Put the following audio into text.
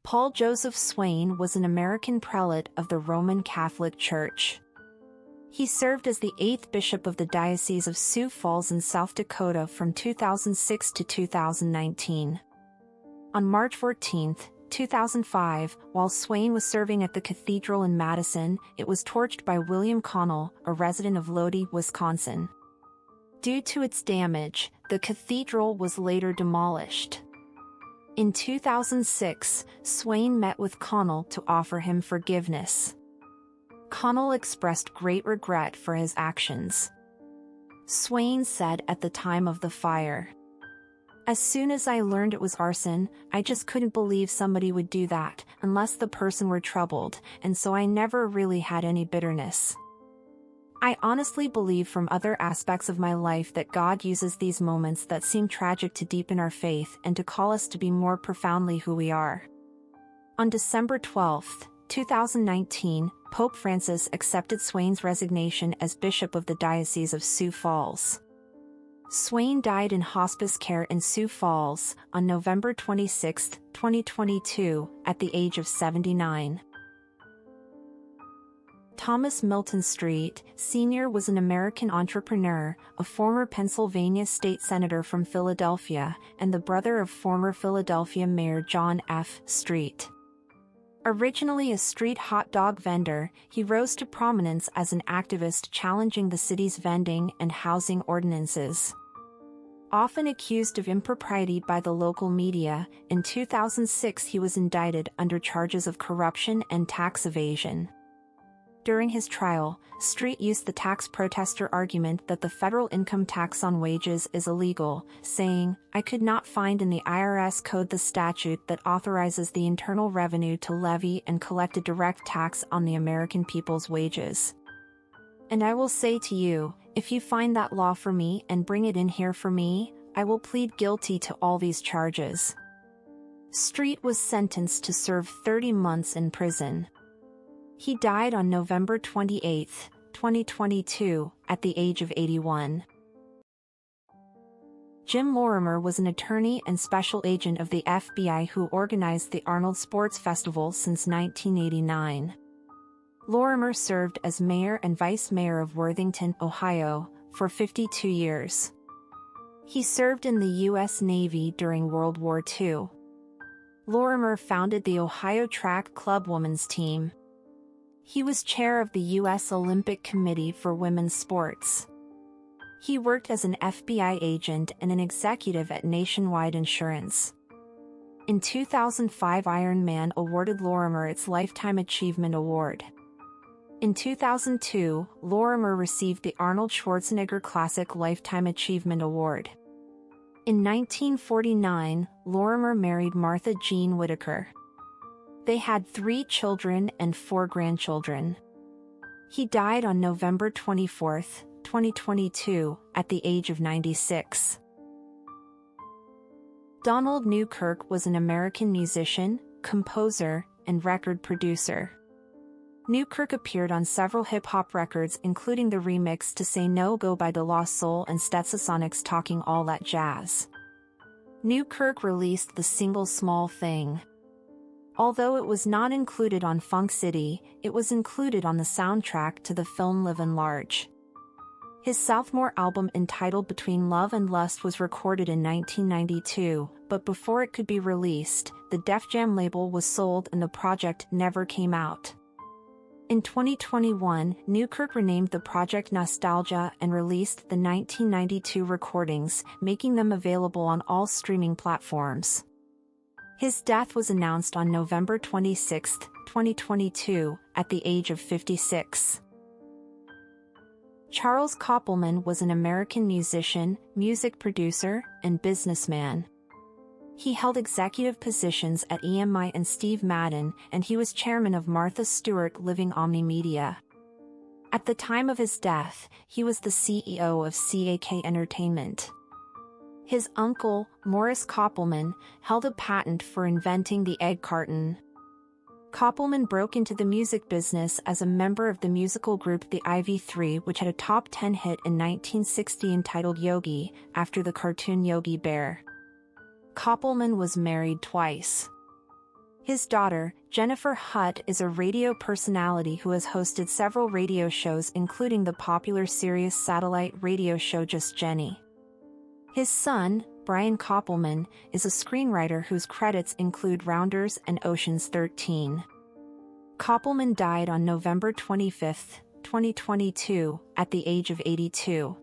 Paul Joseph Swain was an American prelate of the Roman Catholic Church. He served as the 8th bishop of the Diocese of Sioux Falls in South Dakota from 2006 to 2019. On March 14, 2005, while Swain was serving at the cathedral in Madison, it was torched by William Connell, a resident of Lodi, Wisconsin. Due to its damage, the cathedral was later demolished. In 2006, Swain met with Connell to offer him forgiveness. Connell expressed great regret for his actions. Swain said at the time of the fire, "As soon as I learned it was arson, I just couldn't believe somebody would do that unless the person were troubled, and so I never really had any bitterness. I honestly believe from other aspects of my life that God uses these moments that seem tragic to deepen our faith and to call us to be more profoundly who we are." On December 12, 2019, Pope Francis accepted Swain's resignation as Bishop of the Diocese of Sioux Falls. Swain died in hospice care in Sioux Falls on November 26, 2022, at the age of 79. Thomas Milton Street, Sr. was an American entrepreneur, a former Pennsylvania state senator from Philadelphia, and the brother of former Philadelphia Mayor John F. Street. Originally a street hot dog vendor, he rose to prominence as an activist challenging the city's vending and housing ordinances. Often accused of impropriety by the local media, in 2006 he was indicted under charges of corruption and tax evasion. During his trial, Street used the tax protester argument that the federal income tax on wages is illegal, saying, "I could not find in the IRS code the statute that authorizes the Internal Revenue to levy and collect a direct tax on the American people's wages. And I will say to you, if you find that law for me and bring it in here for me, I will plead guilty to all these charges." Street was sentenced to serve 30 months in prison. He died on November 28, 2022, at the age of 81. Jim Lorimer was an attorney and special agent of the FBI who organized the Arnold Sports Festival since 1989. Lorimer served as mayor and vice mayor of Worthington, Ohio, for 52 years. He served in the U.S. Navy during World War II. Lorimer founded the Ohio Track Club women's team. He was chair of the U.S. Olympic Committee for Women's Sports. He worked as an FBI agent and an executive at Nationwide Insurance. In 2005, Iron Man awarded Lorimer its Lifetime Achievement Award. In 2002, Lorimer received the Arnold Schwarzenegger Classic Lifetime Achievement Award. In 1949, Lorimer married Martha Jean Whitaker. They had 3 children and 4 grandchildren. He died on November 24, 2022, at the age of 96. Donald Newkirk was an American musician, composer, and record producer. Newkirk appeared on several hip-hop records including the remix to Say No Go by De La Soul and Stetsasonics Talking All That Jazz. Newkirk released the single Small Thing. Although it was not included on Funk City, it was included on the soundtrack to the film Livin' Large. His sophomore album entitled Between Love and Lust was recorded in 1992, but before it could be released, the Def Jam label was sold and the project never came out. In 2021, Newkirk renamed the project Nostalgia and released the 1992 recordings, making them available on all streaming platforms. His death was announced on November 26, 2022, at the age of 56. Charles Koppelman was an American musician, music producer, and businessman. He held executive positions at EMI and Steve Madden, and he was chairman of Martha Stewart Living Omni Media. At the time of his death, he was the CEO of CAK Entertainment. His uncle, Morris Koppelman, held a patent for inventing the egg carton. Koppelman broke into the music business as a member of the musical group The IV3, which had a top 10 hit in 1960 entitled Yogi, after the cartoon Yogi Bear. Koppelman was married twice. His daughter, Jennifer Hutt, is a radio personality who has hosted several radio shows including the popular Sirius satellite radio show Just Jenny. His son, Brian Koppelman, is a screenwriter whose credits include Rounders and Ocean's 13. Koppelman died on November 25, 2022, at the age of 82.